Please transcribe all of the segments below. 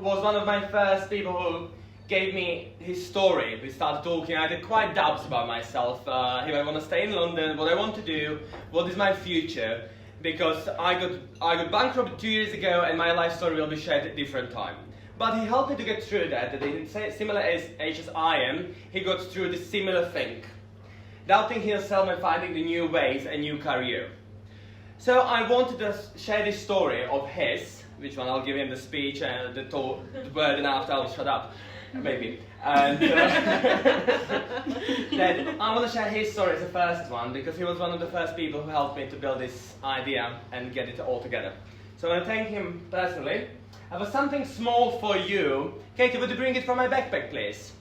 was one of my first people who gave me his story. We started talking. I had quite doubts about myself. If I want to stay in London, what I want to do, what is my future, because I got bankrupt 2 years ago, and my life story will be shared at a different time. But he helped me to get through that. At the similar age as I am, he got through the similar thing, doubting himself and finding the new ways and new career. So I wanted to share this story of his, which one I'll give him the speech and the word, and after I'll shut up, maybe. And then I want to share his story as the first one, because he was one of the first people who helped me to build this idea and get it all together. So I want to thank him personally. I have something small for you. Katie, would you bring it from my backpack, please?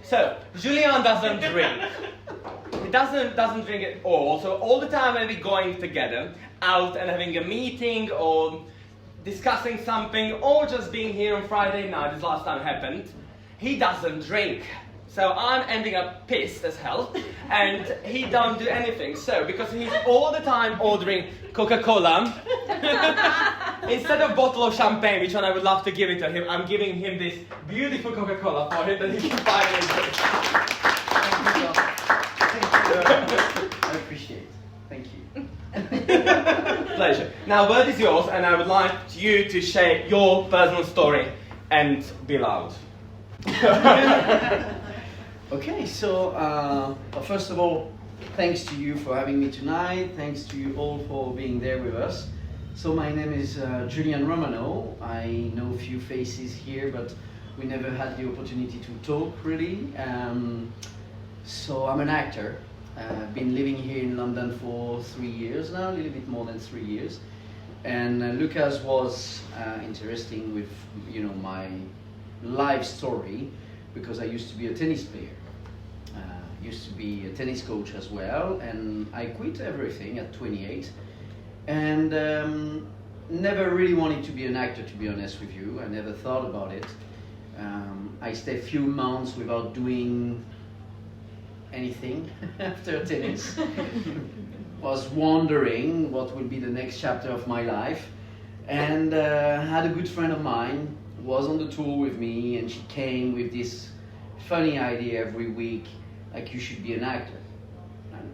So, Julien doesn't drink. He doesn't drink at all. So all the time when we're going together, out and having a meeting or discussing something, or just being here on Friday night, this last time happened, he doesn't drink. So I'm ending up pissed as hell, and he don't do anything. So, because he's all the time ordering Coca-Cola, instead of a bottle of champagne, which one I would love to give it to him, I'm giving him this beautiful Coca-Cola for him that he can finally drink. Thank you. I appreciate it. Thank you. Pleasure. Now, word is yours, and I would like you to share your personal story and be loud. Okay, so first of all, thanks to you for having me tonight. Thanks to you all for being there with us. So my name is Julian Romano. I know a few faces here, but we never had the opportunity to talk really. So I'm an actor. I've been living here in London for 3 years now, a little bit more than 3 years. And Lukas was interesting with, my life story, because I used to be a tennis player. Used to be a tennis coach as well, and I quit everything at 28. And never really wanted to be an actor, to be honest with you. I never thought about it. I stayed a few months without doing anything after tennis. Was wondering what will be the next chapter of my life, and had a good friend of mine was on the tour with me, and she came with this funny idea every week, like, you should be an actor. And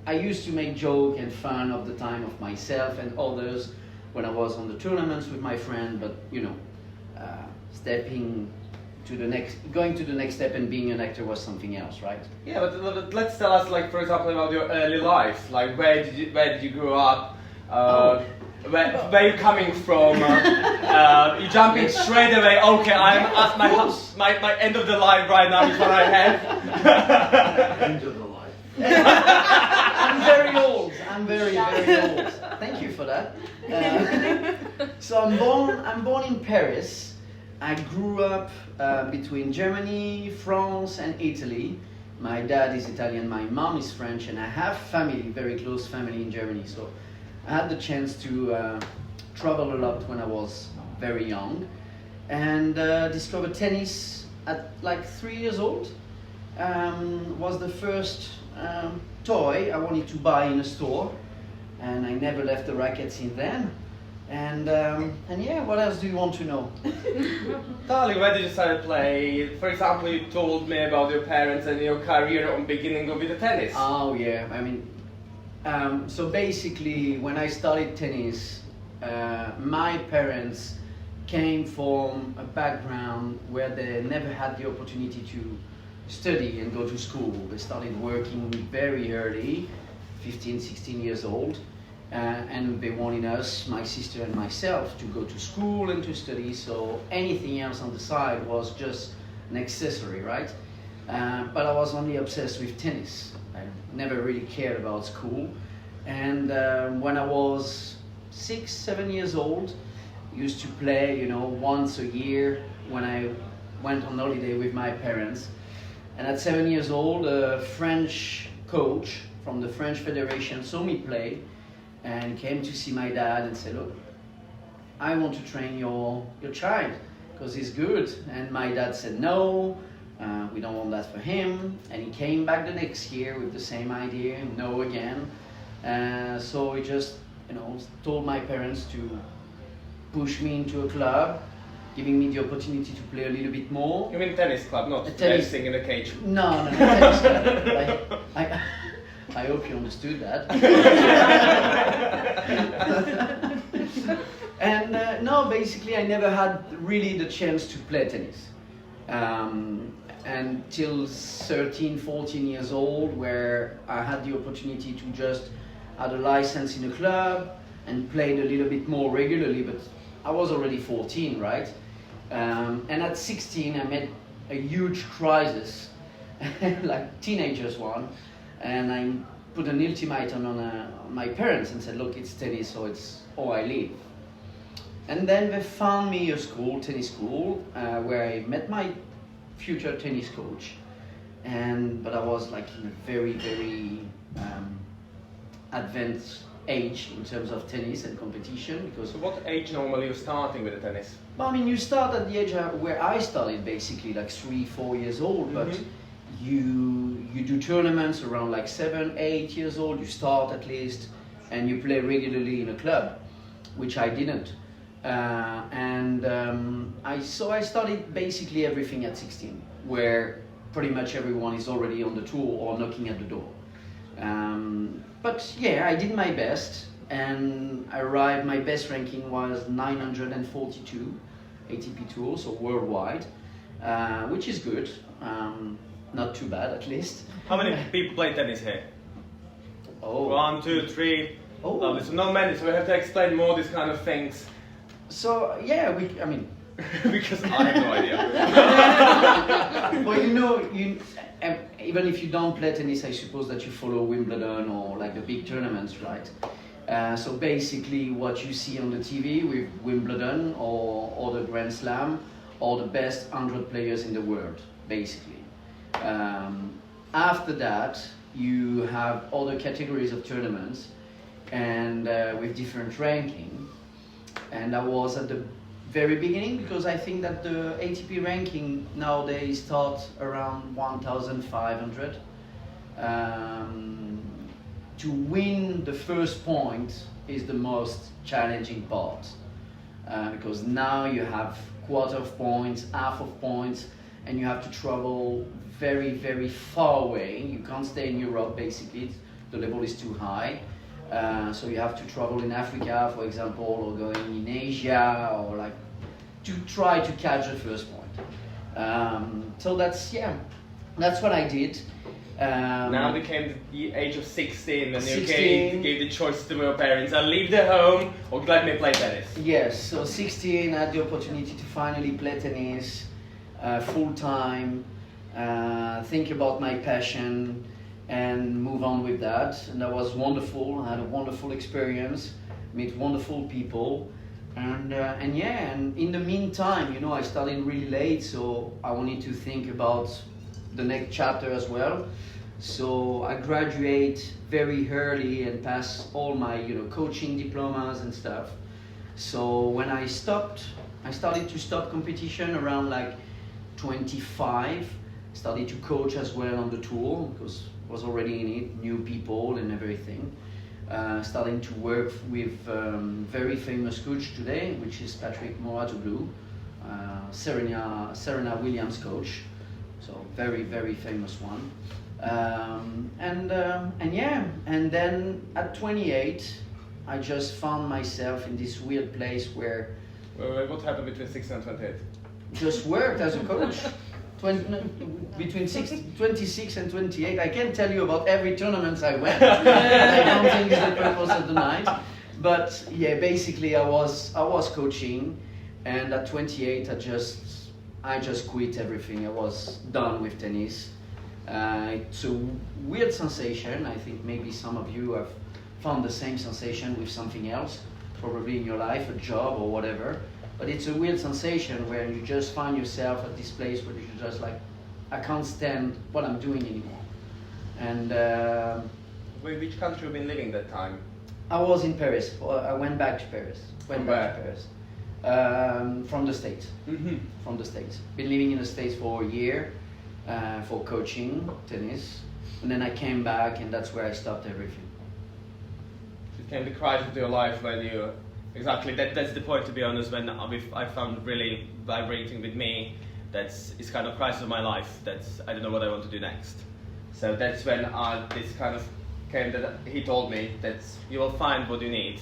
I used to make joke and fun of the time of myself and others when I was on the tournaments with my friend, but going to the next step and being an actor was something else, right? Yeah, but let's tell us, like, for example, about your early life. Like, where did you grow up? Where are you coming from? You're jumping straight away. Okay, I'm at my end of the life right now is what I have. End of the life. I'm very old. I'm very, very old. Thank you for that. So I'm born in Paris. I grew up between Germany, France, and Italy. My dad is Italian, my mom is French, and I have family, very close family in Germany. So I had the chance to travel a lot when I was very young, and discovered tennis at like 3 years old. Was the first toy I wanted to buy in a store, and I never left the racket since then. And yeah, what else do you want to know? Darling, where did you start to play? For example, you told me about your parents and your career on beginning with the tennis. Oh yeah, I mean, so basically when I started tennis, my parents came from a background where they never had the opportunity to study and go to school. They started working very early, 15, 16 years old. And they wanted us, my sister and myself, to go to school and to study, so anything else on the side was just an accessory, right? But I was only obsessed with tennis. I never really cared about school. And when I was 6, 7 years old, used to play, once a year when I went on holiday with my parents. And at 7 years old, a French coach from the French Federation saw me play, and came to see my dad and said, look, I want to train your child because he's good. And my dad said, no, we don't want that for him. And he came back the next year with the same idea, no again. So he just, told my parents to push me into a club. giving me the opportunity to play a little bit more. You mean tennis club, not tennis dancing in a cage? No, tennis club. I hope you understood that. And no, basically, I never had really the chance to play tennis. Until 13, 14 years old, where I had the opportunity to just had a license in a club and played a little bit more regularly, but I was already 14, right? And at 16, I met a huge crisis, like teenagers one, and I put an ultimatum on my parents and said, look, it's tennis, so it's all I live. And then they found me a school, tennis school, where I met my future tennis coach. But I was like in a very, very advanced age in terms of tennis and competition. Because so what age normally you're starting with the tennis? Well, I mean, you start at the age where I started, basically like 3-4 years old, but you do tournaments around like 7-8 years old, you start at least, and you play regularly in a club, which I didn't. I started basically everything at 16, where pretty much everyone is already on the tour or knocking at the door. But yeah, I did my best, and my best ranking was 942 ATP Tour, so worldwide, which is good. Not too bad, at least. How many people play tennis here? Oh. 1, 2, 3. Oh. Lovely. So not many, so we have to explain more these kind of things. So yeah, because I have no idea. Well, even if you don't play tennis, I suppose that you follow Wimbledon or like the big tournaments, right? So basically what you see on the TV with Wimbledon or the Grand Slam are the best 100 players in the world, basically. After that, you have other categories of tournaments and with different ranking. And I was at the very beginning, because I think that the ATP ranking nowadays starts around 1,500. To win the first point is the most challenging part, because now you have quarter of points, half of points, and you have to travel very, very far away. You can't stay in Europe, basically. The level is too high. So you have to travel in Africa, for example, or going in Asia, or like to try to catch the first point. So that's what I did. Now became the age of 16, and 16. you gave the choice to your parents: I leave the home or let me play tennis. Yes, so 16, I had the opportunity to finally play tennis full time, think about my passion, and move on with that. And that was wonderful. I had a wonderful experience, meet wonderful people, and in the meantime, I started really late, so I wanted to think about the next chapter as well. So I graduate very early and pass all my coaching diplomas and stuff. So when I started to stop competition around like 25. Started to coach as well on the tour, because I was already in it, new people and everything. Starting to work with very famous coach today, which is Patrick Moratoglu, Serena Williams coach, so very, very famous one. And then at 28, I just found myself in this weird place where... What happened between 16 and 28? Just worked as a coach. Between 26 and 28, I can't tell you about every tournament I went. I don't think it's the purpose of the night. But yeah, basically I was coaching, and at 28 I just quit everything. I was done with tennis. It's a weird sensation. I think maybe some of you have found the same sensation with something else, probably in your life, a job or whatever. But it's a weird sensation where you just find yourself at this place where you're just like, I can't stand what I'm doing anymore. And which country have you been living that time? I was in Paris. I went back to Paris. From the States. Mm-hmm. From the States. Been living in the States for a year for coaching tennis, and then I came back, and that's where I stopped everything. It came the crisis of your life when you Exactly, that's the point, to be honest. When I found really vibrating with me, it's kind of crisis of my life. I don't know what I want to do next. So that's when this kind of came, that he told me that you will find what you need,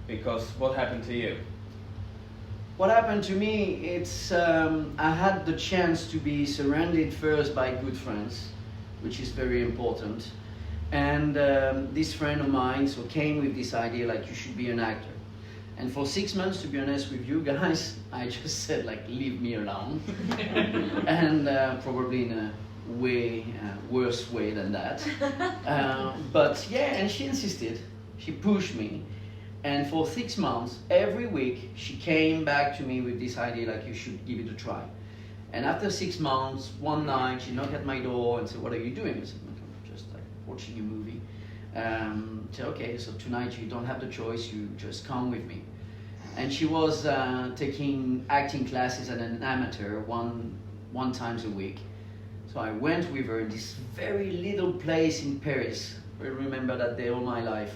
because what happened to you? What happened to me, I had the chance to be surrounded first by good friends, which is very important. And this friend of mine came with this idea, like, you should be an actor. And for 6 months, to be honest with you guys, I just said, like, leave me alone. And probably in a way worse way than that. But yeah, and she insisted. She pushed me. And for 6 months, every week, she came back to me with this idea, like, you should give it a try. And after 6 months, one night, she knocked at my door and said, what are you doing? I said, I'm just like watching a movie. She said, okay, so tonight you don't have the choice, you just come with me. And she was taking acting classes at an amateur one times a week. So I went with her in this very little place in Paris. I remember that day all my life.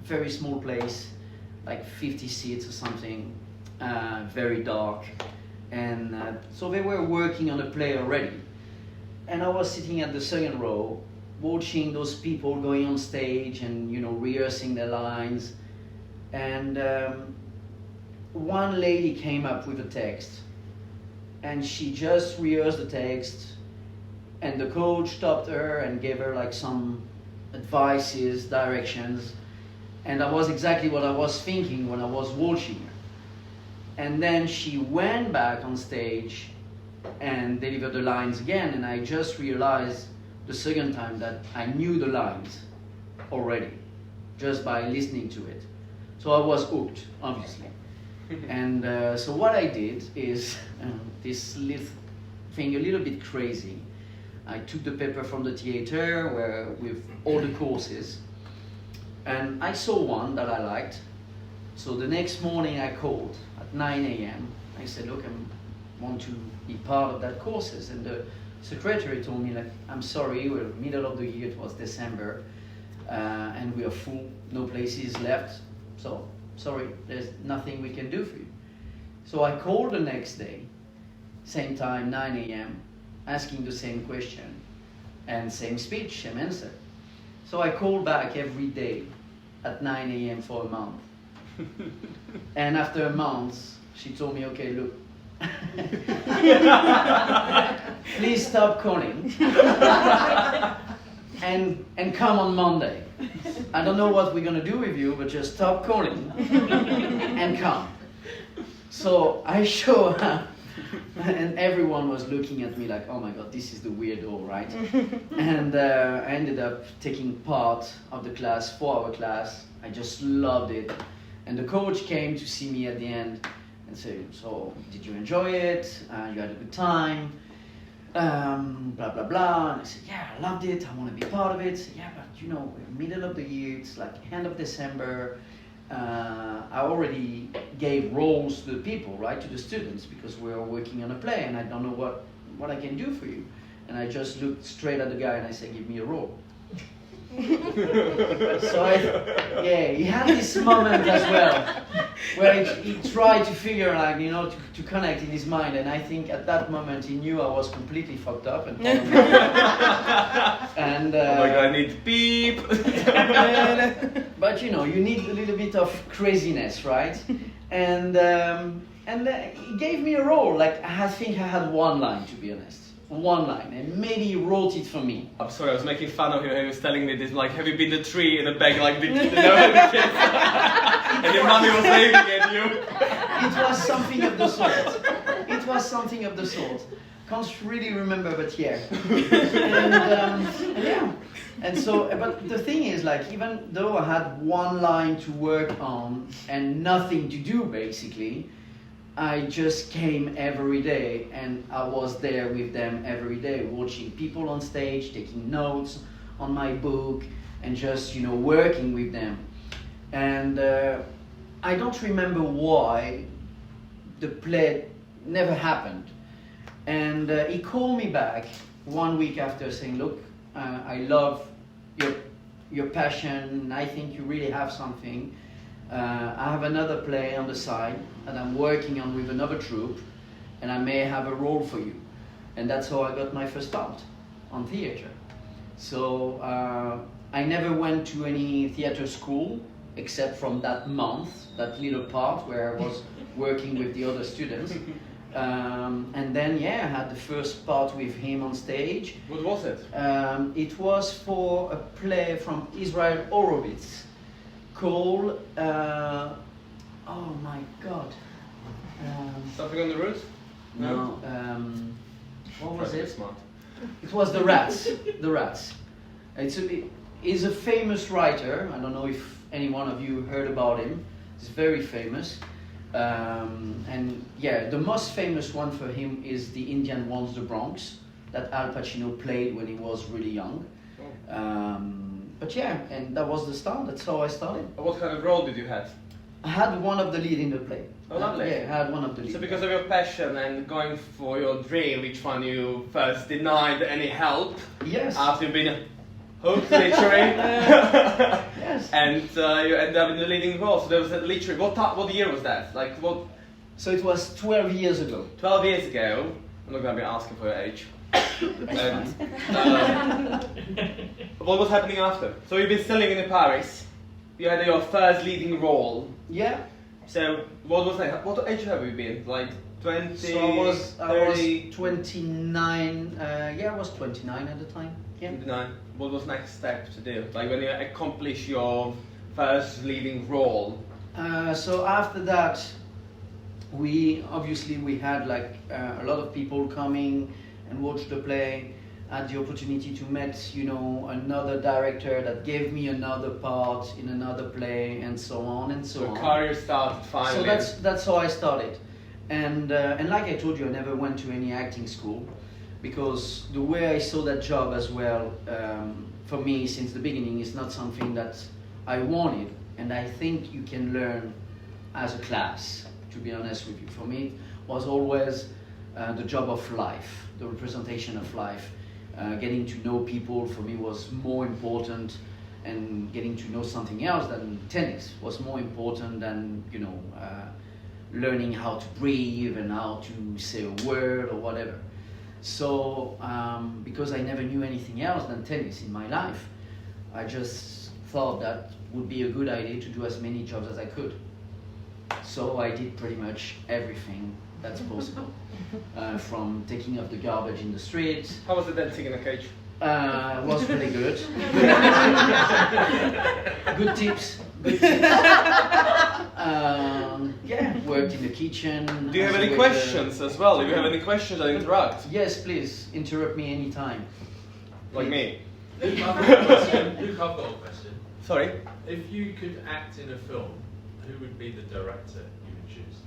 Very small place, like 50 seats or something, very dark. And so they were working on a play already. And I was sitting at the second row, watching those people going on stage and, rehearsing their lines. And one lady came up with a text, and she just rehearsed the text, and the coach stopped her and gave her like some advices, directions, and that was exactly what I was thinking when I was watching her. And then she went back on stage and delivered the lines again, and I just realized the second time that I knew the lines already, just by listening to it. So I was hooked, obviously. And so what I did is this little thing, a little bit crazy. I took the paper from the theater with all the courses, and I saw one that I liked. So the next morning I called at 9 a.m. I said, look, I want to be part of that courses. And the secretary told me, like, I'm sorry, we're middle of the year, it was December, and we are full, no places left. So sorry, there's nothing we can do for you. So I called the next day, same time, 9 a.m., asking the same question, and same speech, same answer. So I called back every day at 9 a.m. for a month. And after a month, she told me, okay, look, please stop calling and come on Monday. I don't know what we're gonna do with you, but just stop calling and come. So I show up, and everyone was looking at me like, oh my god, this is the weirdo, right? And I ended up taking part of the class, 4-hour class. I just loved it. And the coach came to see me at the end and said, so did you enjoy it? You had a good time? Blah, blah, blah. And I said, yeah, I loved it. I want to be part of it. Said, yeah, but we're middle of the year. It's like end of December. I already gave roles to the people, right, to the students, because we are working on a play, and I don't know what I can do for you. And I just looked straight at the guy and I said, give me a role. So he had this moment as well, where he tried to figure, like, to connect in his mind, and I think at that moment he knew I was completely fucked up and and oh my god, I need beep. But you need a little bit of craziness, right? And he gave me a role. Like, I think I had one line, to be honest. One line, and maybe he wrote it for me. I'm sorry, I was making fun of him. He was telling me this, like, have you been the tree in a bag like the kids? And your mommy was waving at you. It was something of the sort. It was something of the sort. Can't really remember, but yeah. And yeah. And so, but the thing is, like, even though I had one line to work on and nothing to do, basically, I just came every day, and I was there with them every day, watching people on stage, taking notes on my book, and just, working with them. And I don't remember why the play never happened. And he called me back 1 week after saying, look, I love your passion, I think you really have something. I have another play on the side that I'm working on with another troupe, and I may have a role for you. And that's how I got my first start on theater. So I never went to any theater school except from that month, that little part where I was working with the other students. And then, yeah, I had the first part with him on stage. What was it? It was for a play from Israel Horowitz called, oh my God. Something on the Roof? No, what was it? Smart. It was The Rats. The Rats. He's a famous writer. I don't know if any one of you heard about him. He's very famous. And yeah, the most famous one for him is The Indian Wants the Bronx, that Al Pacino played when he was really young. But yeah, and that was the start. That's how I started. What kind of role did you have? I had one of the lead in the play. Oh, lovely. Yeah, I had one of the lead. So because of your passion and going for your dream, which one you first denied any help? Yes. After you've been hooked, literally. Yes. And you ended up in the leading role. So there was a literally, what year was that? Like what? So it was 12 years ago. 12 years ago. I'm not going to be asking for your age. And, what was happening after? So you've been studying in Paris. You had your first leading role. Yeah. So what was that? What age have you been? Like 20, So I was 30? 29. Yeah, I was 29 at the time. Yeah. 29. What was next step to do? Like when you accomplish your first leading role? So after that, we had like a lot of people coming and watch the play. Had the opportunity to meet, another director that gave me another part in another play, and so on and so on. So career started finally. So that's how I started, and like I told you, I never went to any acting school, because the way I saw that job as well, for me since the beginning, is not something that I wanted, and I think you can learn as a class. To be honest with you, for me, it was always the job of life, the representation of life. Getting to know people for me was more important, and getting to know something else than tennis was more important than learning how to breathe and how to say a word or whatever. So because I never knew anything else than tennis in my life, I just thought that would be a good idea to do as many jobs as I could. So I did pretty much everything that's possible. From taking up the garbage in the streets. How was it dancing in a cage? Was really good. Good tips. Yeah, worked in the kitchen. Do you have any questions as well? If you have any questions, I'll interrupt. Yes, please interrupt me anytime. Like me. Luke, I've got a question. Sorry? If you could act in a film, who would be the director you would choose?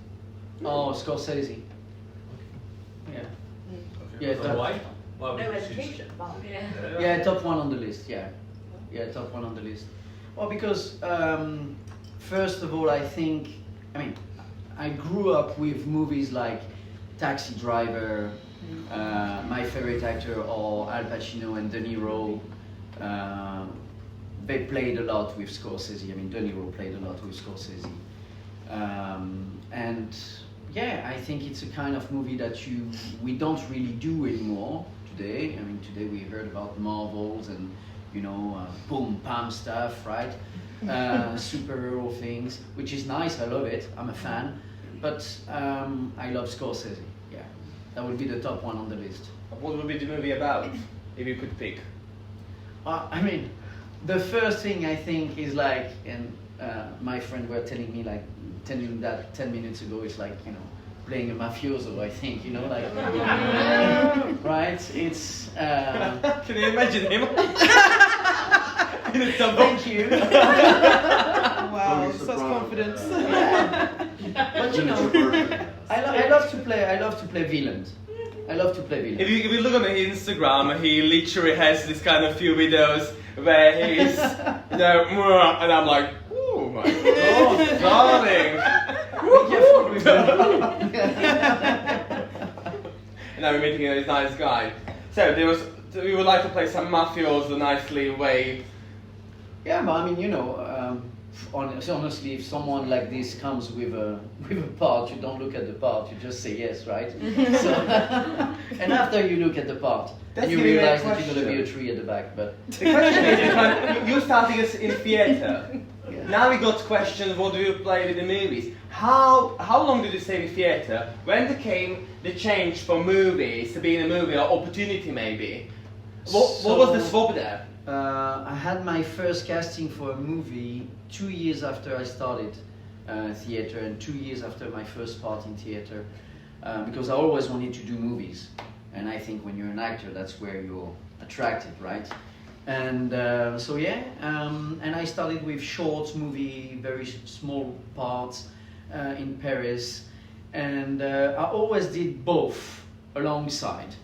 Oh, Scorsese. Yeah. Okay. Yeah, So why? Why No would you choose? hesitation, but Yeah, top one on the list. Yeah, top one on the list. Well, because first of all, I grew up with movies like Taxi Driver, my favorite actor, or Al Pacino and De Niro. They played a lot with Scorsese. De Niro played a lot with Scorsese, and yeah, I think it's a kind of movie that we don't really do anymore today. Today we heard about Marvels and boom pam stuff, right? Superhero things, which is nice. I love it. I'm a fan, but I love Scorsese. Yeah, that would be the top one on the list. What would be the movie about, if you could pick? The first thing I think is like, and my friend were telling me like, telling that 10 minutes ago, it's like, playing a mafioso, I think, right? It's... Can you imagine him? Thank you. Wow, such confidence. But I love to play villains. I love to play villains. If you look on his Instagram, he literally has this kind of few videos where he's, and I'm like, oh my god, darling. And now we're meeting this nice guy. So we would like to play some mafioso nicely way. Yeah, but I mean, you know, honestly, if someone like this comes with a part, you don't look at the part, you just say yes, right? So, and after you look at the part, That's you giving me a realize that you're going to be a question. tree at the back. But The question is, you starting us in theatre. yeah. Now we got questions. What do you play with the movies? How long did you stay in theatre? When came the change from movies to being a movie or opportunity maybe? What was the swap there? I had my first casting for a movie 2 years after I started theatre, and 2 years after my first part in theatre, because I always wanted to do movies, and I think when you're an actor, that's where you're attracted, right? And so yeah, and I started with short movie, very small parts in Paris, and I always did both alongside.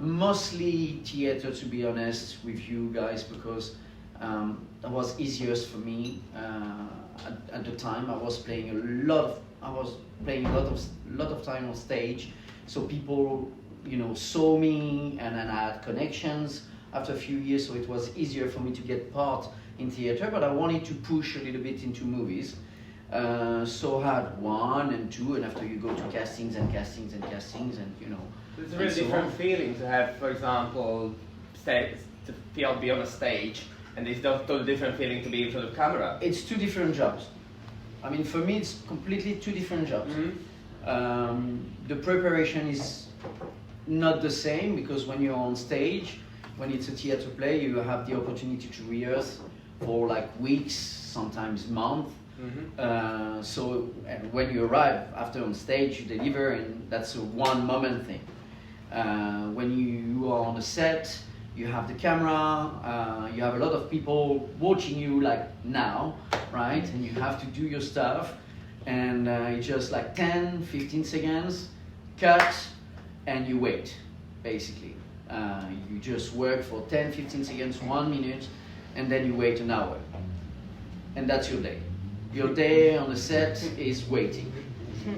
Mostly theatre, to be honest with you guys, because that was easiest for me at the time. I was playing a lot of time on stage, so people, you know, saw me, and then I had connections after a few years, so it was easier for me to get part in theatre. But I wanted to push a little bit into movies, so I had 1 and 2, and after you go to castings and castings and castings, and you know. It's a really different feeling to have, for example, to be on a stage, and it's a totally different feeling to be in front of camera. It's 2 different jobs. I mean, for me, it's completely 2 different jobs. Mm-hmm. The preparation is not the same, because when you're on stage, when it's a theatre play, you have the opportunity to rehearse for like weeks, sometimes months. Mm-hmm. So and when you arrive after on stage, you deliver, and that's a one moment thing. When you are on a set, you have the camera, you have a lot of people watching you like now, right? And you have to do your stuff, and it's just like 10, 15 seconds, cut, and you wait, basically. You just work for 10, 15 seconds, 1 minute, and then you wait an hour. And that's your day. Your day on the set is waiting,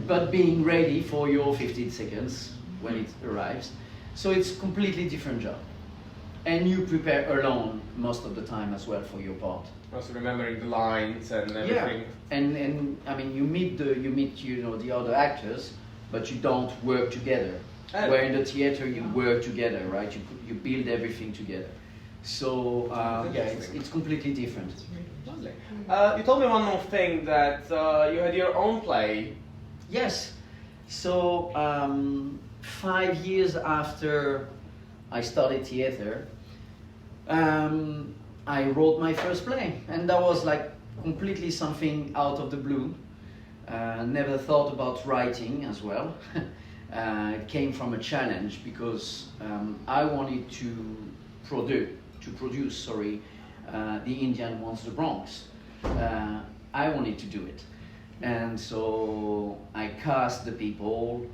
but being ready for your 15 seconds when it arrives. So it's a completely different job. And you prepare alone most of the time as well for your part. Also remembering the lines and everything. Yeah, and I mean you meet the other actors, but you don't work together. Where in the theater you work together, right? You build everything together. So yeah, it's completely different. Lovely. You told me one more thing, that you had your own play. Yes. So 5 years after I started theater, I wrote my first play, and that was like completely something out of the blue. Never thought about writing as well. It came from a challenge, because I wanted to produce The Indian Wants the Bronx. I wanted to do it, and so I cast the people,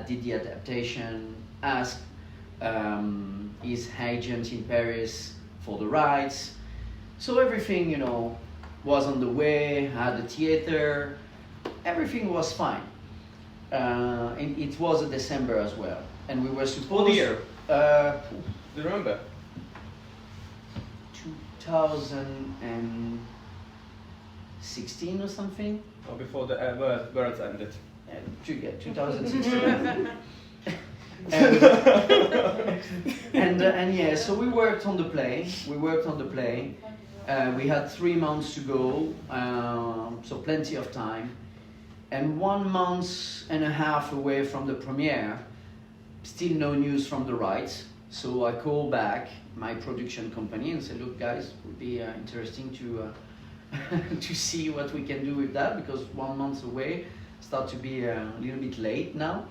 did the adaptation, asked his agent in Paris for the rights. So everything, you know, was on the way. Had the theater, everything was fine. And it was a December as well, and we were supposed. What year? Do you remember? 2016 or something. Or before the words ended. 2016. and yeah, so we worked on the play. We had 3 months to go, so plenty of time. And 1 month and a half away from the premiere, still no news from the rights. So I called back my production company and said, "Look, guys, it would be interesting to to see what we can do with that, because 1 month away start to be a little bit late now."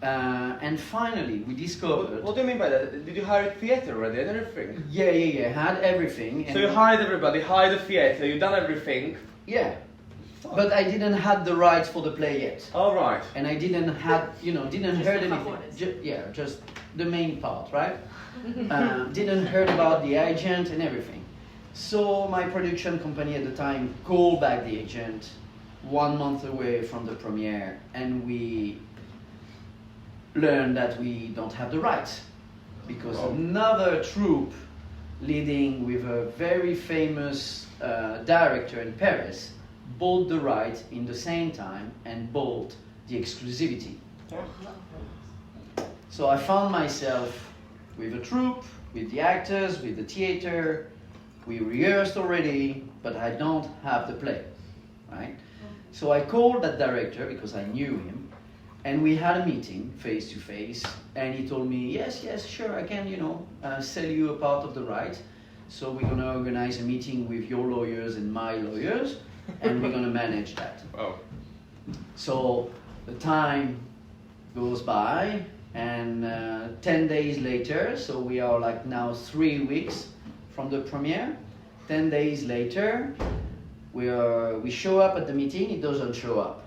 And finally, we discovered. What do you mean by that? Did you hire a theatre already and everything? Yeah. Had everything. So you hired everybody, hired the theatre, you've done everything. Yeah. But I didn't have the rights for the play yet. All right. And I didn't heard anything. Just Just the main part, right? Didn't heard about the agent and everything. So my production company at the time called back the agent 1 month away from the premiere, and we learned that we don't have the rights, because another troupe leading with a very famous director in Paris, bought the right in the same time and bought the exclusivity. So I found myself with a troupe, with the actors, with the theater. We rehearsed already, but I don't have the play, right? So I called that director because I knew him, and we had a meeting face to face, and he told me, yes, sure, I can, sell you a part of the right. So we're gonna organize a meeting with your lawyers and my lawyers, and we're gonna manage that. Oh. So the time goes by, and 10 days later, so we are like now 3 weeks from the premiere. 10 days later, we show up at the meeting. It doesn't show up.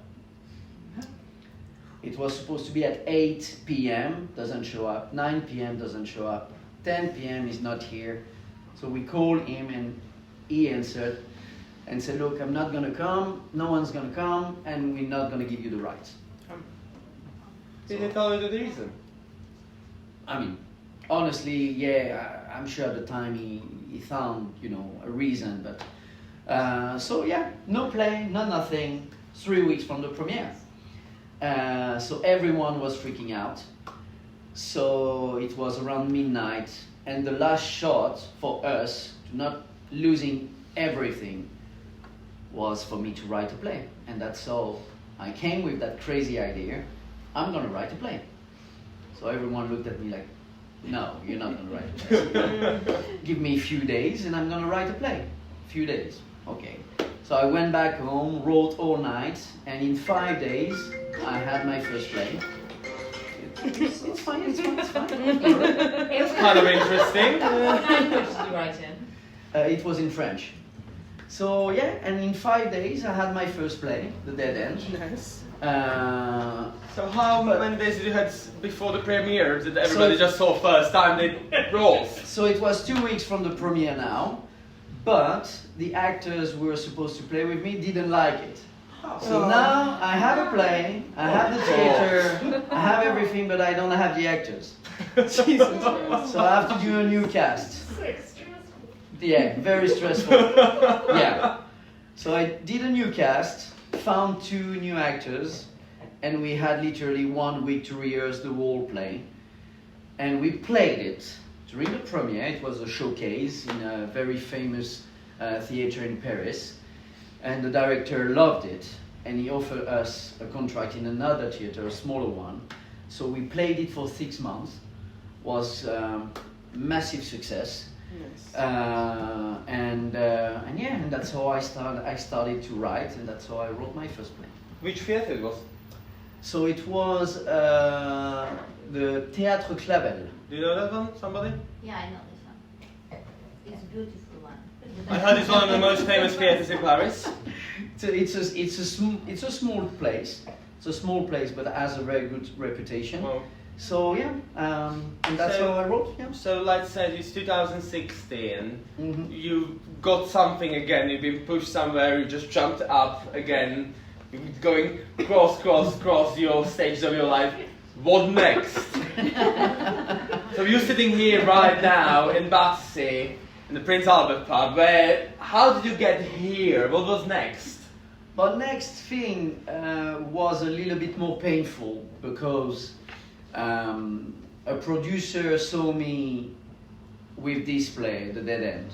It was supposed to be at 8 p.m. Doesn't show up. 9 p.m. doesn't show up. 10 p.m. is not here. So we called him, and he answered and said, look, I'm not gonna come. No one's gonna come, and we're not gonna give you the rights. Did he tell you the reason? I mean, honestly, yeah, I'm sure at the time he found, a reason, but so yeah, no play, no nothing. 3 weeks from the premiere, so everyone was freaking out. So it was around midnight, and the last shot for us, not losing everything, was for me to write a play, and that's how I came with that crazy idea. I'm gonna write a play. So everyone looked at me like, no, you're not gonna write a play. Give me a few days and I'm gonna write a play. Few days, okay. So I went back home, wrote all night, and in 5 days, I had my first play. It's fine. It's kind of interesting. What language did you write in? It was in French. So yeah, and in 5 days, I had my first play, The Deadend. Nice. So how many days did you had before the premiere? Did everybody just saw first time the roles? So it was 2 weeks from the premiere now, but the actors who were supposed to play with me didn't like it. So now I have a play, I have the theater, I have everything, but I don't have the actors. Jesus. So I have to do a new cast. Yeah, very stressful. Yeah. So I did a new cast, found 2 new actors, and we had literally 1 week to rehearse the whole play. And we played it during the premiere. It was a showcase in a very famous theater in Paris. And the director loved it, and he offered us a contract in another theater, a smaller one. So we played it for 6 months. Was massive success. Nice. And that's how I started to write, and that's how I wrote my first play. Which theatre it was? So it was the Théâtre Clavel. Do you know that one? Somebody? Yeah, I know this one. It's a beautiful one. I heard it's one of the most famous theatres in Paris. It's a small place. It's a small place, but it has a very good reputation. Well, So yeah, and that's how I wrote. Yeah. so let's say it's 2016. Mhm. You got something again. You've been pushed somewhere. You just jumped up again. You're going cross your stages of your life. What next? So you're sitting here right now in Battersea, in the Prince Albert pub. How did you get here? What was next? But next thing was a little bit more painful because a producer saw me with this play, The Deadend,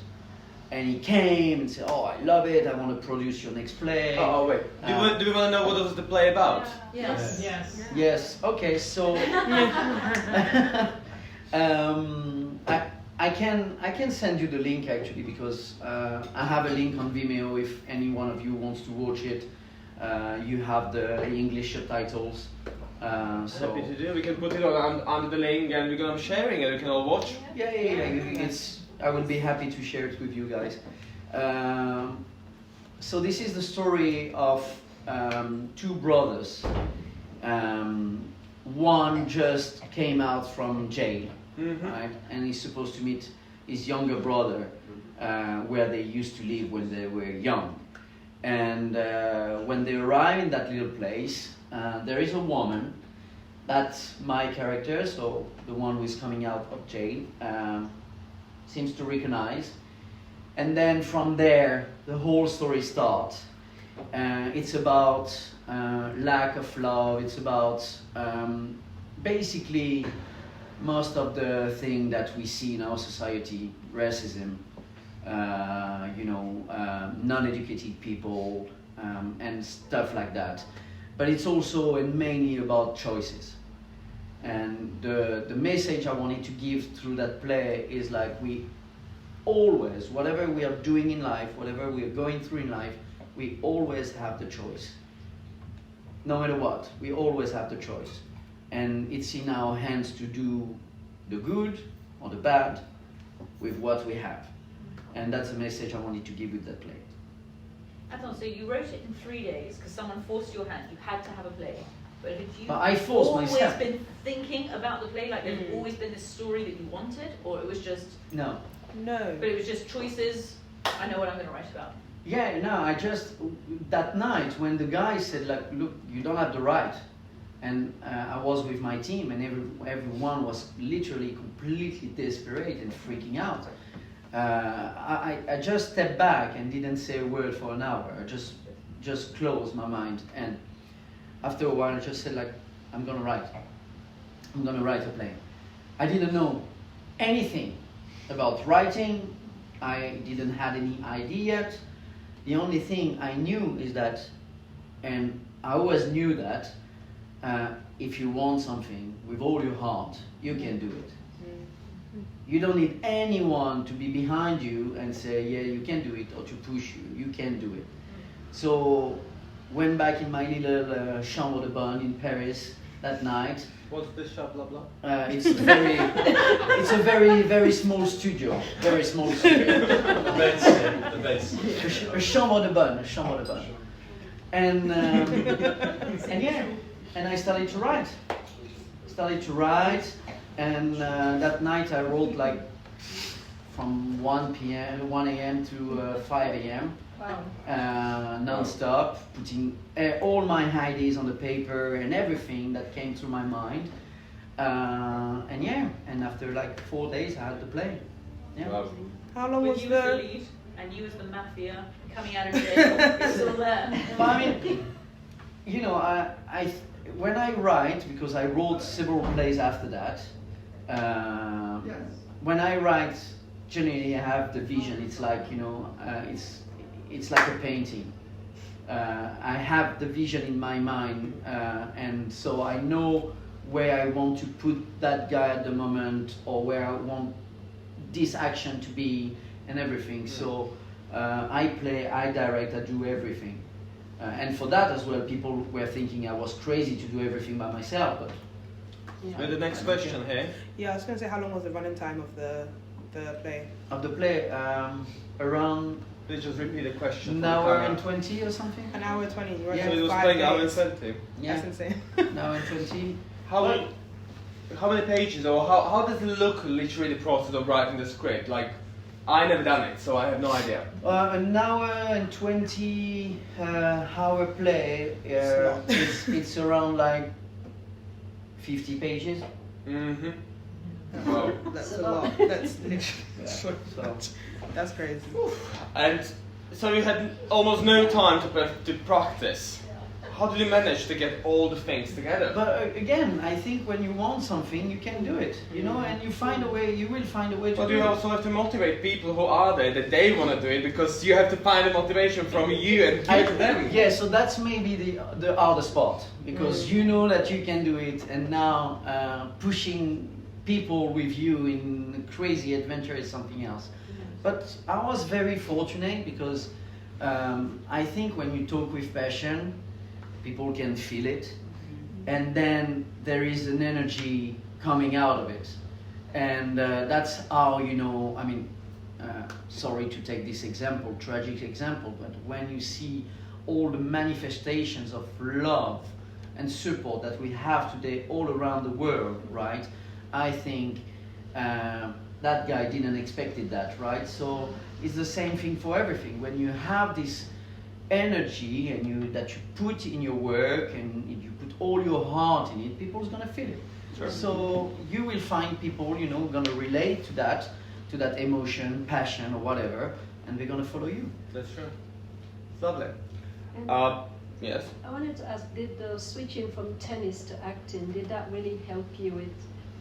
and he came and said, "Oh, I love it. I want to produce your next play." Oh wait, do we want to know what was the play about? Yes. Yes. Okay. So I can send you the link actually because I have a link on Vimeo if any one of you wants to watch it. You have the English subtitles. So Happy to do. We can put it on under the link, and we're gonna be sharing it. We can all watch. yeah. I would be happy to share it with you guys. So this is the story of 2 brothers. One just came out from jail, right? And he's supposed to meet his younger brother, where they used to live when they were young. And when they arrive in that little place, there is a woman. That's my character, so the one who is coming out of jail. seems to recognize. And then from there, the whole story starts. It's about lack of love. It's about basically most of the thing that we see in our society, racism, non-educated people, and stuff like that. But it's also and mainly about choices. And the message I wanted to give through that play is like we always, whatever we are doing in life, whatever we are going through in life, we always have the choice. No matter what, we always have the choice. And it's in our hands to do the good or the bad with what we have. And that's a message I wanted to give with that play. Attends, so you wrote it in 3 days because someone forced your hand. You had to have a play. But had you I forced always myself. been thinking about the play? Like there's always been this story that you wanted? Or it was just... No. No. But it was just choices, I know what I'm going to write about. Yeah, no, I just, that night when the guy said like, look, you don't have the right. And I was with my team and everyone was literally completely desperate and freaking out. I just stepped back and didn't say a word for an hour. I just closed my mind. And after a while I just said like, I'm gonna write a play. I didn't know anything about writing. I didn't have any idea yet. The only thing I knew is that, and I always knew that, if you want something with all your heart, you can do it. You don't need anyone to be behind you and say, yeah, you can do it, or to push you. You can do it. So, went back in my little chambre de bonne in Paris that night. What's the shop, blah blah? It's a very, very small studio. Very small studio. The beds, yeah, the beds. A chambre de bonne. And yeah, and I started to write. And that night I wrote like from 1 a.m. to 5 a.m. Wow. Non-stop, putting all my ideas on the paper and everything that came through my mind. And after like 4 days I had to play. Yeah. Wow. How long With was you as the the... lead, and you as the mafia, coming out of jail, it's all there. But I mean, when I write, because I wrote several plays after that, when I write, generally I have the vision. It's like, it's like a painting. I have the vision in my mind, and so I know where I want to put that guy at the moment, or where I want this action to be, and everything. So I play, I direct, I do everything. And for that as well, people were thinking I was crazy to do everything by myself. But With the next question here. Yeah, I was going to say, how long was the running time of the play? of the play, around Please just repeat the question. an for the hour camera. and 20 or something. An hour 20. You wrote Yeah. So it it was 5 playing hour and days. 20. Yeah, That's insane. an hour and 20. How many pages, or how does it look literally the process of writing the script? Like, I never done it, so I have no idea. An hour and 20 hour play. It's around like 50 pages. Mm-hmm. Wow. That's a lot. That's literally so So much. That's crazy. And so you had almost no time to practice. How did you manage to get all the things together? But again, I think when you want something, you can do it, and you find a way. You will find a way to But do you it. also have to motivate people who are there that they want to do it, because you have to find the motivation from you and give to them. Yeah, so that's maybe the hardest part, because you know that you can do it, and now pushing people with you in crazy adventure is something else. But I was very fortunate because I think when you talk with passion, people can feel it, and then there is an energy coming out of it, and that's how sorry to take this example, tragic example, but when you see all the manifestations of love and support that we have today all around the world, right? I think that guy didn't expect that, right? So it's the same thing for everything. When you have this energy and that you put in your work and you put all your heart in it, people's gonna feel it. Sure. So you will find people, gonna relate to that, to that emotion, passion, or whatever, and they're gonna follow you. That's true. It's lovely. And Yes. I wanted to ask, did the switching from tennis to acting, did that really help you with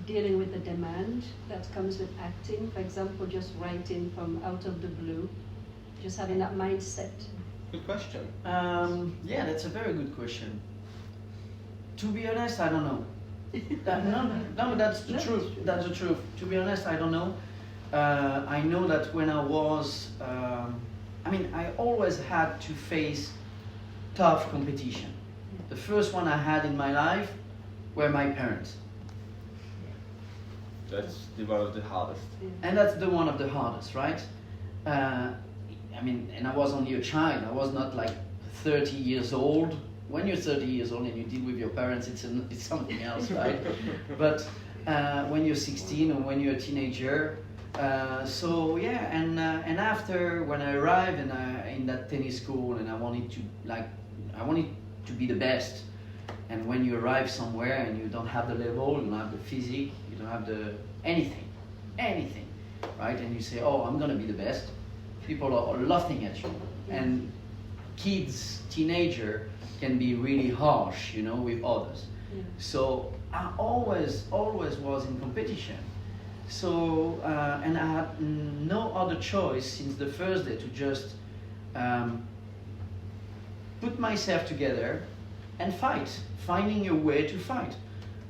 dealing with the demand that comes with acting? For example, just writing from out of the blue, just having that mindset. Good question. Yeah, that's a very good question. To be honest, I don't know. No, that's the truth. That's the truth. To be honest, I don't know. I know that when I was, I always had to face tough competition. The first one I had in my life were my parents. That's one of the hardest. And that's the one of the hardest, right? And I was only a child. I was not like 30 years old. When you're 30 years old and you deal with your parents, it's something else, right? But when you're 16 or when you're a teenager, and after when I arrived in that tennis school and I wanted to be the best. And when you arrive somewhere and you don't have the level, you don't have the physique, you don't have the anything, right? And you say, oh, I'm gonna be the best. People are laughing at you. And kids, teenager, can be really harsh, with others. Yeah. So I always was in competition. So, and I had no other choice since the first day to just put myself together and fight, finding a way to fight.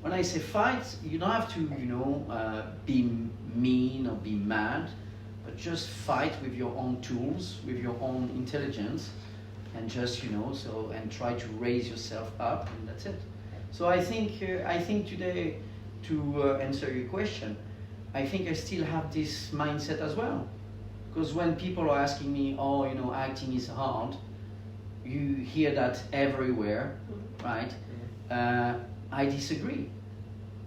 When I say fight, you don't have to, be mean or be mad, but just fight with your own tools, with your own intelligence, and just, and try to raise yourself up, and that's it. So I think today, to answer your question, I think I still have this mindset as well. Because when people are asking me, acting is hard, you hear that everywhere, right? I disagree.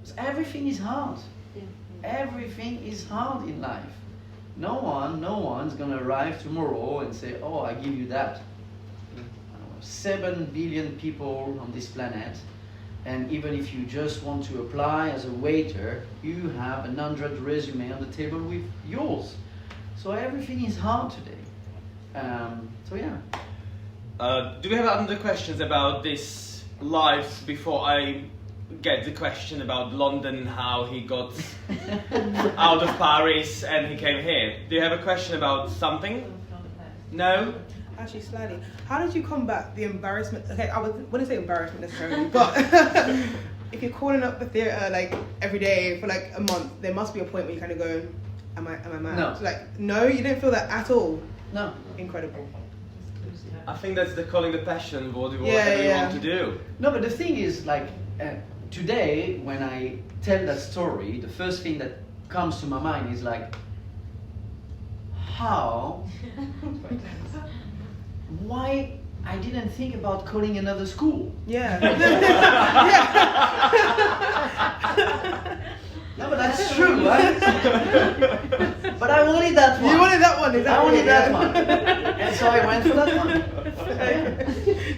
Because everything is hard. Yeah. Everything is hard in life. No one's gonna arrive tomorrow and say, oh, I give you that. 7 billion people on this planet, and even if you just want to apply as a waiter, you have 100 resumes on the table with yours. So everything is hard today. So yeah. Do we have other questions about this life before I get the question about London and how he got out of Paris and he came here? Do you have a question about something? No? Actually, slightly. How did you combat the embarrassment? Okay, I wouldn't say embarrassment necessarily, but if you're calling up the theatre like every day for like a month, there must be a point where you kind of go, am I mad? No. So, no, you didn't feel that at all. No. Incredible. I think that's the calling the passion, whatever you want to do. No, but the thing is, today, when I tell that story, the first thing that comes to my mind is like, why I didn't think about calling another school? Yeah. No, but that's true, right? But I wanted that one. You wanted that one, exactly. I wanted that one. And so I went for that one.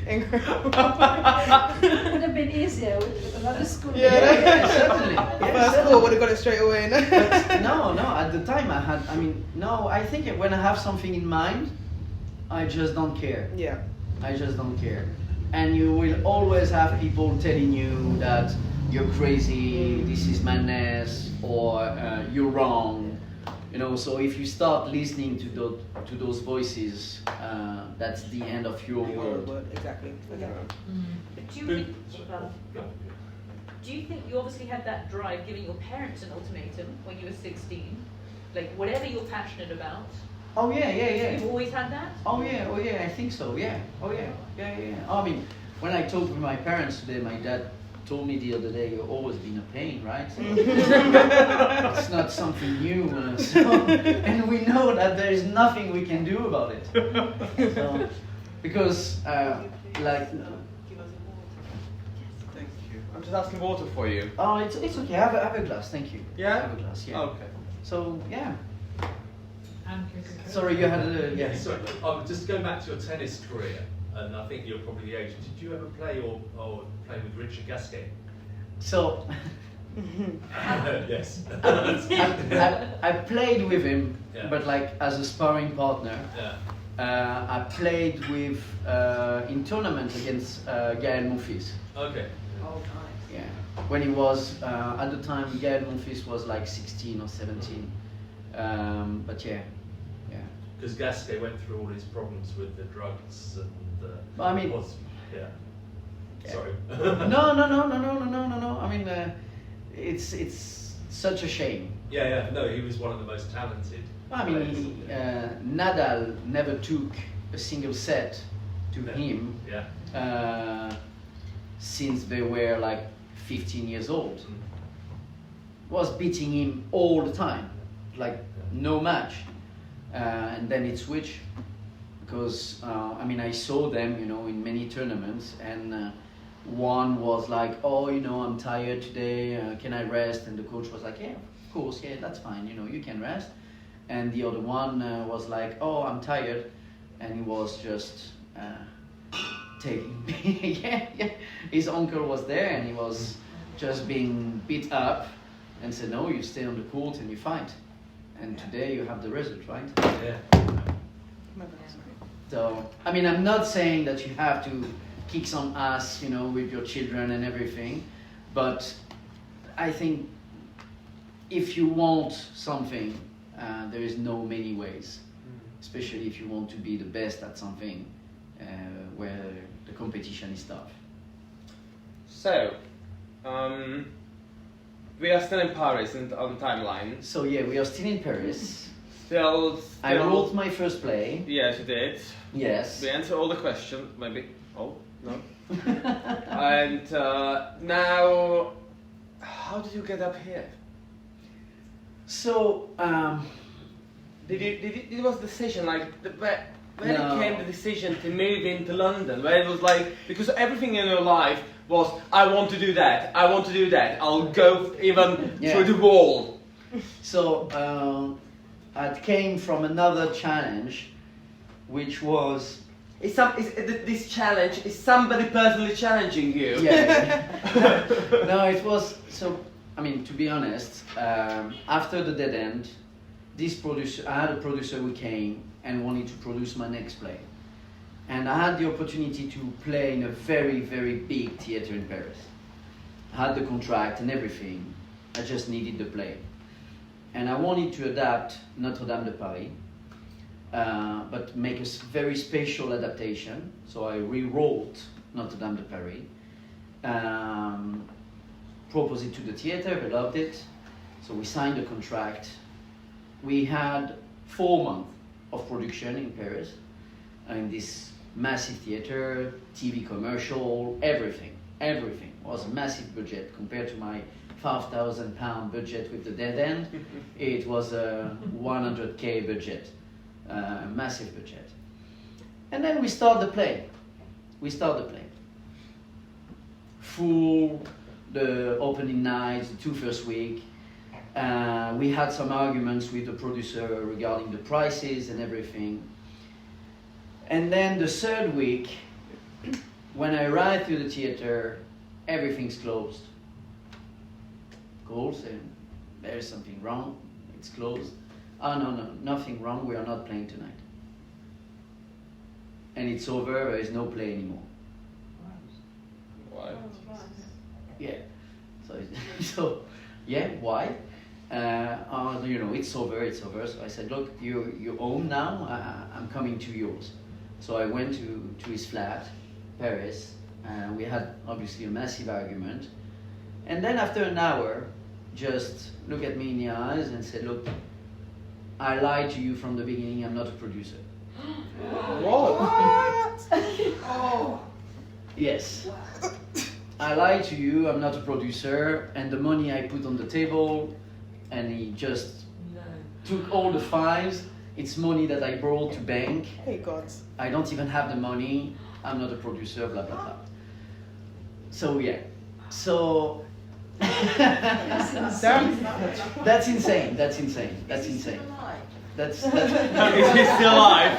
Incredible. Would have been easier with another school. Yeah, certainly. First call would have got it straight away. But no, at the time I think when I have something in mind, I just don't care. Yeah. I just don't care. And you will always have people telling you that you're crazy, this is madness, or you're wrong. So if you start listening to those voices, that's the end of your world. Exactly. Okay. Do you think you obviously had that drive, giving your parents an ultimatum when you were 16, like whatever you're passionate about? Oh yeah. You've always had that? Oh yeah, I think so, yeah. Oh yeah. When I talked with my parents today, my dad told me the other day, you've always been a pain, right? So it's not something new. And we know that there is nothing we can do about it. So, because, Thank you. I'm just asking water for you. Oh, it's okay. Have a glass, thank you. Yeah? Have a glass, yeah. Okay. So, yeah. Sorry, you had a... Yeah. Sorry, just going back to your tennis career, and I think you're probably the age. Did you ever play or play with Richard Gasquet? So, Yes. I played with him, Yeah. but like as a sparring partner. Yeah. I played with in tournaments against Gaël Monfils. Okay. Oh, nice. Yeah, when he was at the time, Gaël Monfils was like 16 or 17. But yeah. Because Gasquet went through all his problems with the drugs and I mean- yeah. Yeah. Sorry. No. I mean, it's such a shame. Yeah. No, he was one of the most talented. I mean, Nadal never took a single set to him Yeah. since they were like 15 years old. Mm. Was beating him all the time, like no match. And then it switched because I mean I saw them, in many tournaments, and one was like, oh, I'm tired today. Can I rest? And the coach was like, yeah, of course, yeah, that's fine. You can rest. And the other one was like, oh, I'm tired, and he was just taking. yeah. His uncle was there, and he was just being beat up, and said, no, you stay on the court and you fight. And today you have the result, right? Yeah. So, I mean, I'm not saying that you have to kick some ass, with your children and everything, but I think if you want something, there is no many ways, especially if you want to be the best at something where the competition is tough. So, we are still in Paris on timeline. So yeah, we are still in Paris. Still. I wrote my first play. Yes, you did. Yes. We answered all the questions, maybe. Oh, no. And now, how did you get up here? So, It was a decision like where No. came the decision to move into London? Where it was like, because everything in your life was, I want to do that, I want to do that, I'll go even Yeah. through the wall. So I came from another challenge, which was This challenge, is somebody personally challenging you? no, it was so. I mean, to be honest, after the Deadend, I had a producer who came and wanted to produce my next play, and I had the opportunity to play in a very, very big theater in Paris. I had the contract and everything. I just needed the play, and I wanted to adapt Notre Dame de Paris. But make a very special adaptation. So I rewrote Notre Dame de Paris, proposed it to the theater, they loved it, so we signed a contract. We had 4 months of production in Paris, in this massive theater, TV commercial, everything was a massive budget compared to my £5,000 budget with the Deadend. It was a 100k budget. Massive budget. And then we start the play. Full, the opening nights, the 2 first week. We had some arguments with the producer regarding the prices and everything. And then the 3rd week, when I arrived to the theater, everything's closed. Calls and there is something wrong, it's closed. Oh, no, nothing wrong, we are not playing tonight. And it's over, there is no play anymore. Why? Yeah. So yeah, why? It's over. So I said, look, you're home now, I'm coming to yours. So I went to his flat, Paris, we had obviously a massive argument. And then after an hour, just look at me in the eyes and said, look, I lied to you from the beginning, I'm not a producer. What? Oh. Yes. I lied to you, I'm not a producer, and the money I put on the table, and he just took all the files, it's money that I borrowed to bank, Hey God. I don't even have the money, I'm not a producer, blah blah blah. So yeah. So that's insane. That's Is he still alive?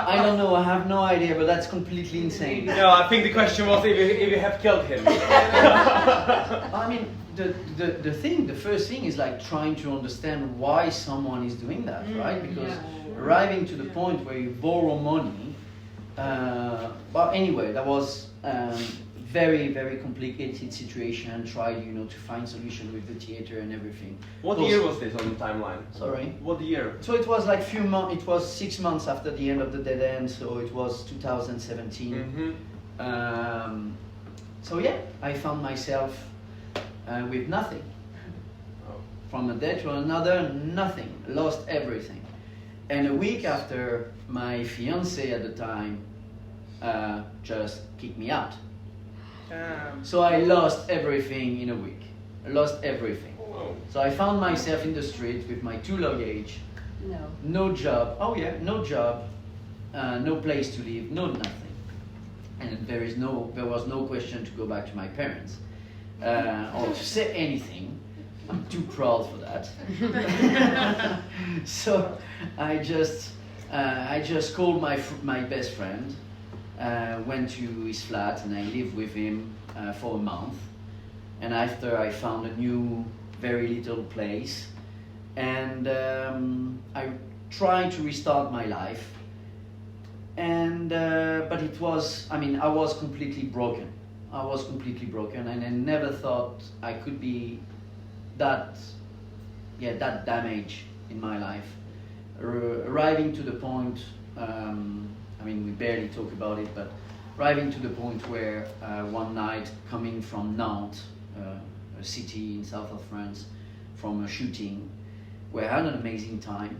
I don't know. I have no idea, but that's completely insane. No, I think the question was if you have killed him. I mean, the first thing is like trying to understand why someone is doing that, right? Because arriving to the point where you borrow money, but anyway, that was very, very complicated situation. Tried, to find solution with the theater and everything. What year was this on the timeline? Sorry? What year? So it was like few months, it was 6 months after the end of the Deadend, so it was 2017. Mm-hmm. So yeah, I found myself with nothing. Oh. From a day to another, nothing. Lost everything. And a week after, my fiance at the time just kicked me out. So I lost everything in a week. I lost everything. Oh. So I found myself in the street with my 2 luggage, no job. Oh yeah, no job, no place to live, no nothing. And there was no question to go back to my parents or to say anything. I'm too proud for that. So I just called my best friend. Went to his flat and I lived with him for a month. And after I found a new, very little place, and I tried to restart my life. And but it was, I was completely broken. And I never thought I could be that damaged in my life. Arriving to the point. We barely talk about it, but arriving to the point where one night, coming from Nantes, a city in south of France, from a shooting, where I had an amazing time,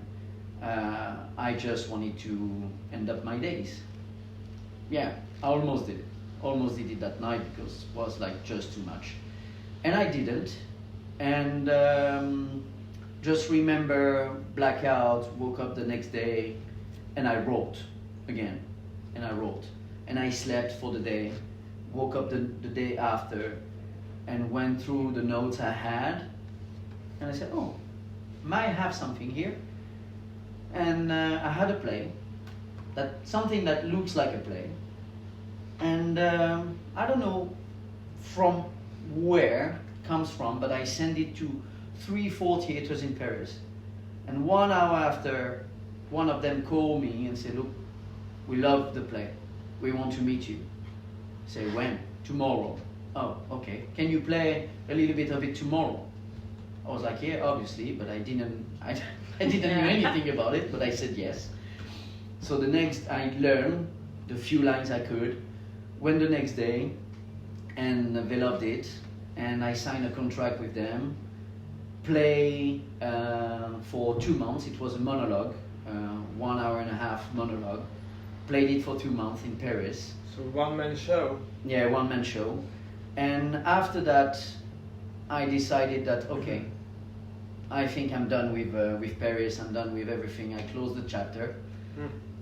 I just wanted to end up my days. Yeah, I almost did it. Almost did it that night because it was like just too much. And I didn't. And just remember blackout, woke up the next day, and I wrote again. And I slept for the day, woke up the day after, and went through the notes I had, and I said, oh, might have something here. And I had a play, something that looks like a play, and I don't know from where it comes from, but I sent it to 3-4 theaters in Paris, and 1 hour after, one of them called me and said, look, we love the play. We want to meet you. I say, when? Tomorrow. Oh, okay. Can you play a little bit of it tomorrow? I was like, yeah, obviously, but I didn't know anything about it, but I said yes. So the next, I learned the few lines I could, went the next day, and they loved it, and I signed a contract with them, play for 2 months. It was a monologue, 1 hour and a half monologue. Played it for 2 months in Paris. So one-man show? Yeah, one-man show. And after that, I decided that, okay, I think I'm done with Paris, I'm done with everything. I closed the chapter.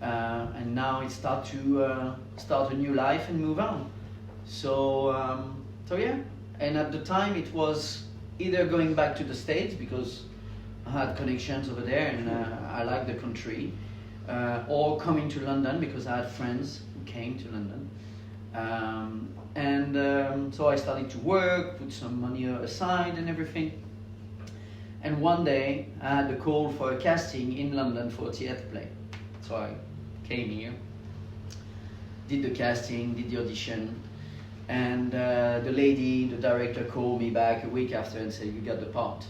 And now it's start a new life and move on. So yeah. And at the time it was either going back to the States because I had connections over there and I liked the country. Or coming to London because I had friends who came to London. So I started to work, put some money aside and everything. And one day I had a call for a casting in London for a theatre play. So I came here, did the casting, did the audition, and the director called me back a week after and said, you got the part.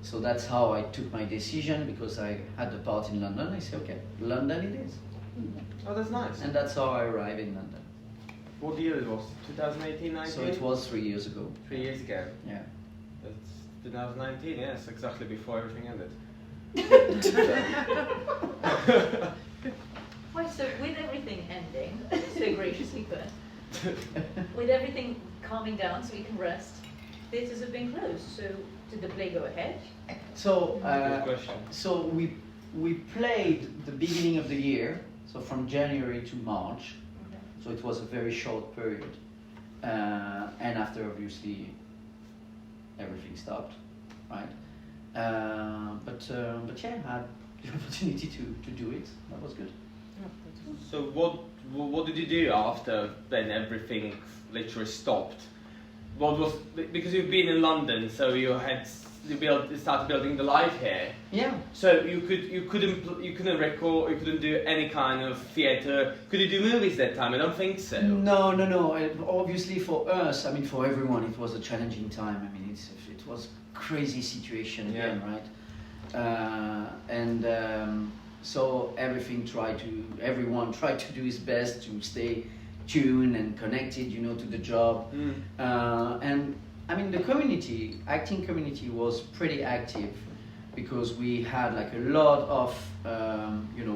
So that's how I took my decision because I had the part in London. I said, okay, London it is. Oh, that's nice. And that's how I arrived in London. What year it was? 2018, 19? So it was 3 years ago. 3 years ago. Yeah. That's 2019, yes, exactly before everything ended. Right, so with everything ending, so graciously put, with everything calming down so we can rest, theatres have been closed, so did the play go ahead? So, Good question. so we played the beginning of the year, so from January to March, Okay. so it was a very short period. And after obviously everything stopped, right? But yeah, I had the opportunity to do it. That was good. So what did you do after then everything literally stopped? what was because you've been in London, so you started building the life here. Yeah. So you couldn't record, you couldn't do any kind of theatre. Could you do movies that time? I don't think so. No. Obviously, for us, I mean, for everyone, it was a challenging time. I mean, it was crazy situation again, right? So everyone tried to do his best to stay tuned and connected, to the job. And I mean, the acting community was pretty active because we had like a lot of,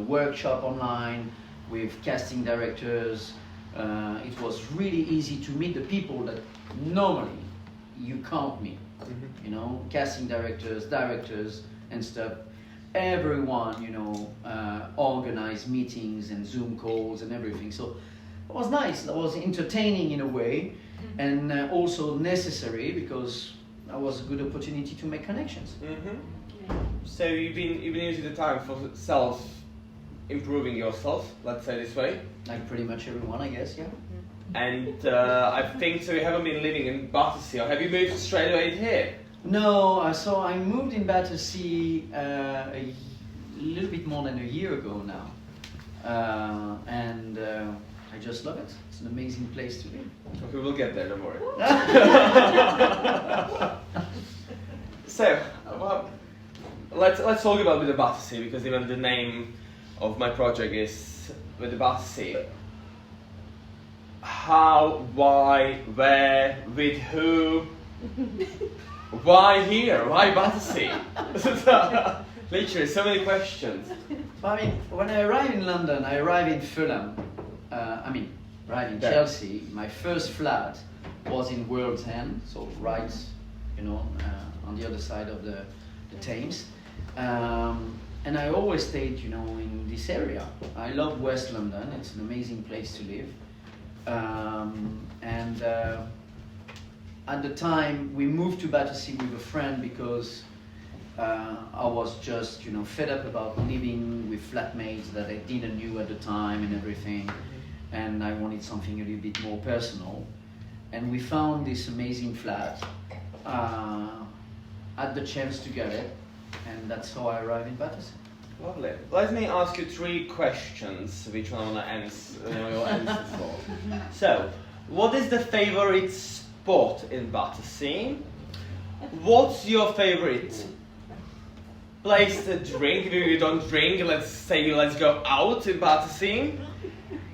workshop online with casting directors. It was really easy to meet the people that normally you can't meet. Casting directors and stuff. Everyone, organized meetings and Zoom calls and everything. So it was nice. It was entertaining in a way, and also necessary because that was a good opportunity to make connections. So you've been using the time for improving yourself, let's say this way. Like pretty much everyone, I guess, yeah. And I think so. You haven't been living in Battersea, or have you moved straight away here? No, so I moved in Battersea a little bit more than a year ago now, and I just love it. It's an amazing place to live. Okay, we'll get there, don't worry. So, let's talk about with the Battersea, because even the name of my project is with the Battersea. How, why, where, with who? Why here? Why Battersea? Literally, so many questions. I mean, when I arrived in London, I arrived in Fulham. Arrived in Chelsea. My first flat was in World's End, so right, on the other side of the Thames. And I always stayed, in this area. I love West London. It's an amazing place to live. At the time, we moved to Battersea with a friend because I was just, fed up about living with flatmates that I didn't know at the time and everything, and I wanted something a little bit more personal. And we found this amazing flat, had the chance to get it, and that's how I arrived in Battersea. Lovely. Let me ask you 3 questions, which one I want to answer for. So, what is the favorite spot in Battersea? What's your favorite place to drink? If you don't drink, let's go out in Battersea.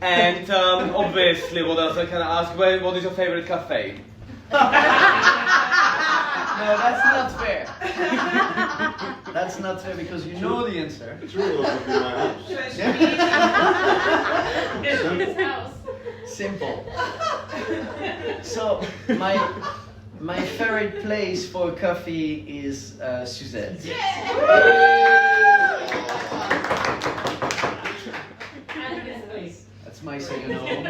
And obviously, what else I can ask? What is your favorite cafe? No, that's not fair. That's not fair because you know the answer. It's really going to be my house. Simple. So my favorite place for coffee is Suzette. That's my second home.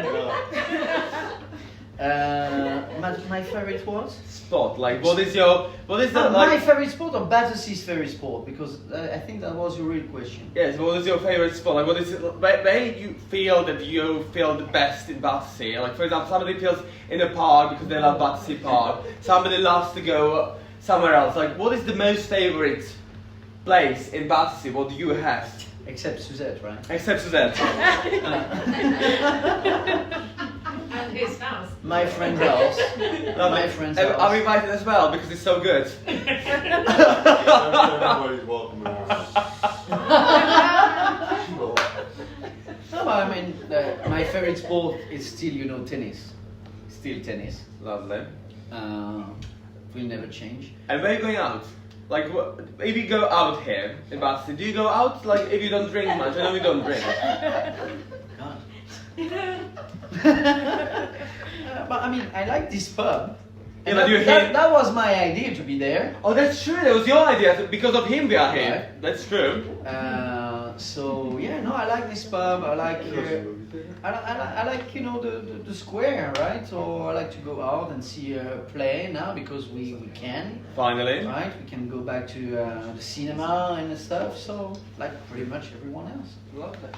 My favorite what? Spot. Like, what is the my favorite sport or Battersea's favorite sport? Because I think that was your real question. Yes. What is your favorite spot? Like, what is it? Where you feel that you feel the best in Battersea? Like, for example, somebody feels in a park because they love Battersea Park. Somebody loves to go somewhere else. Like, what is the most favorite place in Battersea? What do you have? Except Suzette, right? Except Suzette. And his house. My friend's house. My friend's house. I'm invited as well because it's so good. Everybody's welcome in our house. No, I mean, my favorite sport is still, tennis. Still tennis. Lovely. Will never change. And where are you going out? Like, if you go out here in Battersea, do you go out? Like, if you don't drink much? I know you don't drink. God. But I mean, I like this pub. Yeah, but you're here. That was my idea to be there. Oh, that's true. That was your idea. Because of him, we are here. Right. That's true. So yeah, no, I like this pub. I like, I like the square, right? So I like to go out and see a play now because we can. Finally. Right, we can go back to the cinema and stuff. So like pretty much everyone else. Lovely.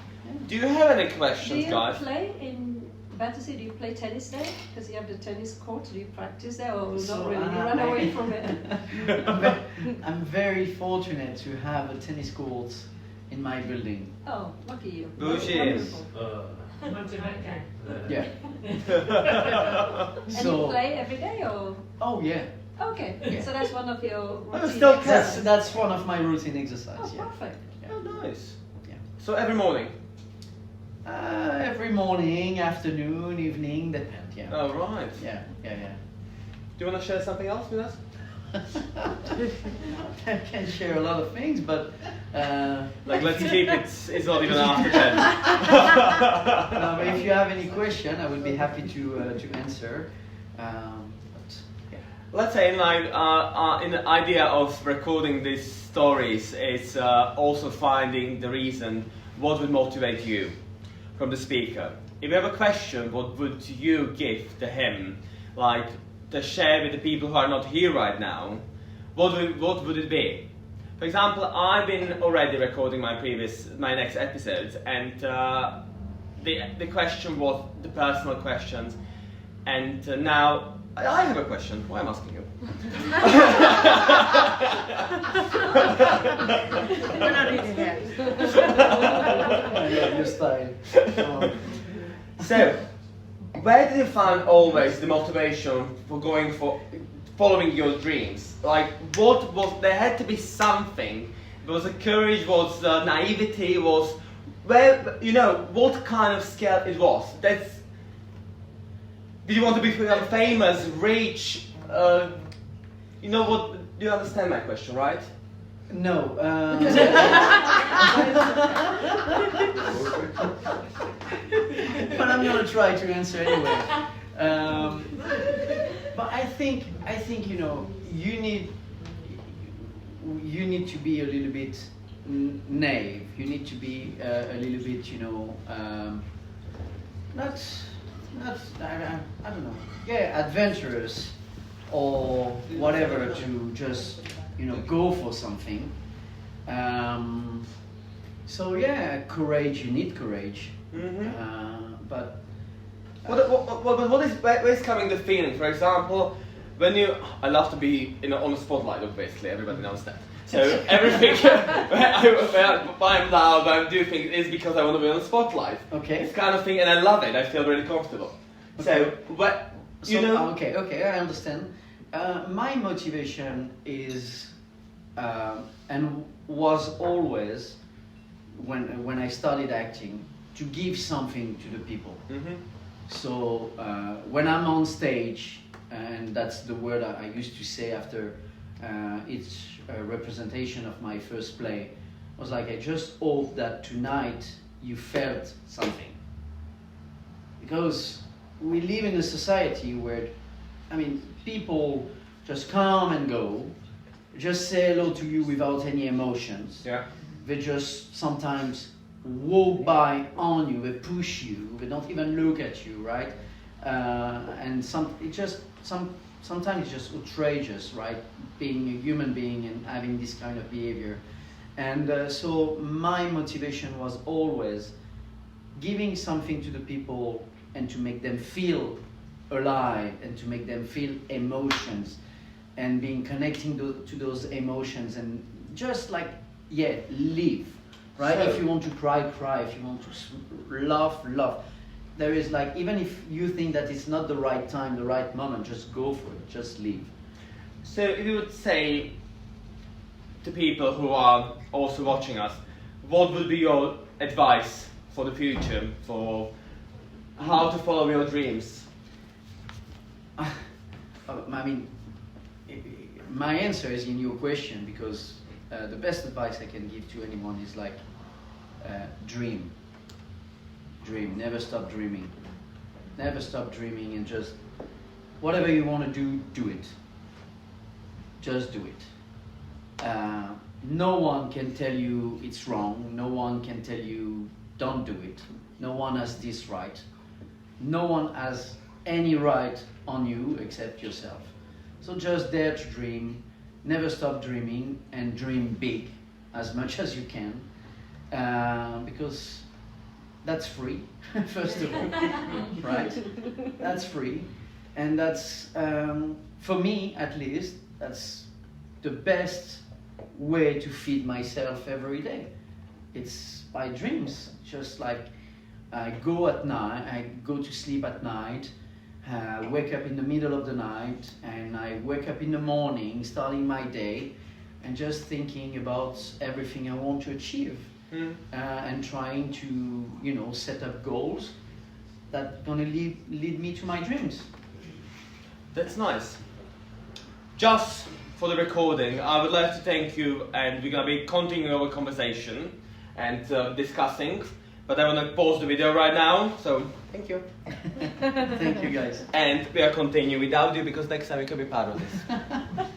Do you have any questions, Do you guys? play in Battersea, do you play tennis there? Because you have the tennis court. Do you practice there, or So, not really? You run away from it. I'm very fortunate to have a tennis court in my building. Oh, lucky you. Bushes. Wonderful. Yeah. And you play every day, or? Oh yeah. Okay, Yeah. so that's one of your Oh, routine still exercises. That's one of my routine exercises. Oh, Yeah. perfect. Oh, nice. Yeah. So every morning. Every morning, afternoon, evening, depends. Yeah. Oh, right. Yeah. Do you want to share something else with us? I can share a lot of things, but Like, let's keep it. It's not even after 10. no, but if you have any question, I would be happy to answer. But, yeah. Let's say in the idea of recording these stories is also finding the reason what would motivate you from the speaker. If you have a question, what would you give to him, like to share with the people who are not here right now? What would it be? For example, I've been already recording my next episodes, and the question was the personal questions, and now I have a question. Why am I asking you? We're not eating here. Yeah, your style. So, where did you find always the motivation for following your dreams? Like, what was there had to be something? There was a courage, was naivety, was what kind of scale it was? Did you want to become famous, rich? What? Do you understand my question, right? No. But I'm gonna try to answer anyway. But I think you need to be a little bit naive. You need to be a little bit I don't know. Yeah, adventurous or whatever to just go for something. So yeah, courage. You need courage. Mm-hmm. But where is coming the feeling? For example, I love to be on the spotlight. Obviously, everybody knows that. So everything I'm loud, when I do things is because I want to be on the spotlight. Okay. It's kind of thing, and I love it. I feel really comfortable. Okay. So Okay, I understand. My motivation is and was always when I started acting to give something to the people. Mm-hmm. So when I'm on stage, and that's the word I used to say after each representation of my first play, was like, I just hope that tonight you felt something. Because we live in a society where, people just come and go, just say hello to you without any emotions. Yeah. They just sometimes walk by on you, they push you, they don't even look at you, right? And sometimes it's just outrageous, right? Being a human being and having this kind of behavior. And so my motivation was always giving something to the people and to make them feel alive and to make them feel emotions and connecting to those emotions and just live, right? So, if you want to cry, cry. If you want to laugh. There is even if you think that it's not the right time, the right moment, just go for it, just live. So if you would say to people who are also watching us, what would be your advice for the future, for how to follow your dreams? My answer is in your question, because the best advice I can give to anyone is dream. Never stop dreaming. Never stop dreaming, and just whatever you want to do it. Just do it. No one can tell you it's wrong. No one can tell you don't do it. No one has this right. No one has any right on you except yourself. So just dare to dream. Never stop dreaming, and dream big as much as you can. Because that's free, first of all, right? That's free, and that's, for me at least, that's the best way to feed myself every day. It's by dreams, just like I go to sleep at night, wake up in the middle of the night, and I wake up in the morning, starting my day, and just thinking about everything I want to achieve. And trying to, set up goals that gonna lead me to my dreams. That's nice. Just for the recording, I would like to thank you, and we're gonna be continuing our conversation and discussing. But I wanna pause the video right now. So thank you. Thank you, guys. And we are continuing without you because next time you can be part of this.